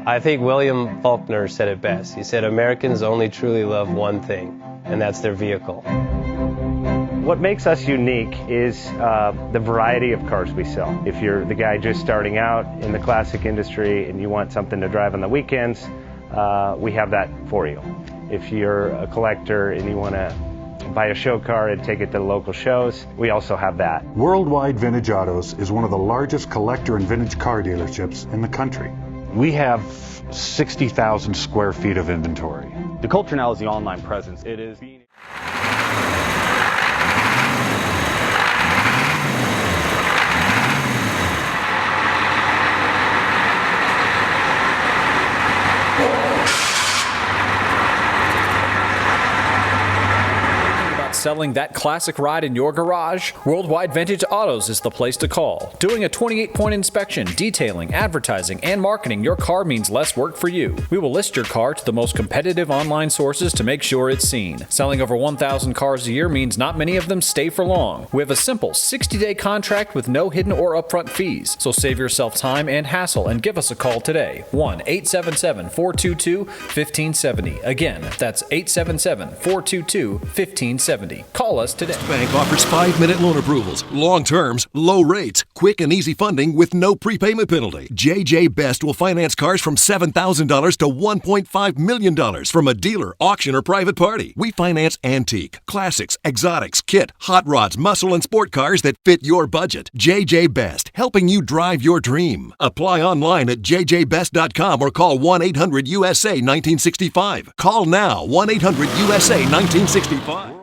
I think William Faulkner said it best. He said, Americans only truly love one thing, and that's their vehicle. What makes us unique is the variety of cars we sell. If you're the guy just starting out in the classic industry and you want something to drive on the weekends, we have that for you. If you're a collector and you want to buy a show car and take it to the local shows, we also have that. Worldwide Vintage Autos is one of the largest collector and vintage car dealerships in the country. We have 60,000 square feet of inventory. The culture now is the online presence. It is being... Selling that classic ride in your garage? Worldwide Vintage Autos is the place to call. Doing a 28-point inspection, detailing, advertising, and marketing your car means less work for you. We will list your car to the most competitive online sources to make sure it's seen. Selling over 1,000 cars a year means not many of them stay for long. We have a simple 60-day contract with no hidden or upfront fees. So save yourself time and hassle and give us a call today. 1-877-422-1570. Again, that's 877-422-1570. Call us today. Bank offers 5-minute loan approvals, long terms, low rates, quick and easy funding with no prepayment penalty. JJ Best will finance cars from $7,000 to $1.5 million from a dealer, auction, or private party. We finance antique, classics, exotics, kit, hot rods, muscle, and sport cars that fit your budget. JJ Best, helping you drive your dream. Apply online at jjbest.com or call 1-800-USA-1965. Call now, 1-800-USA-1965.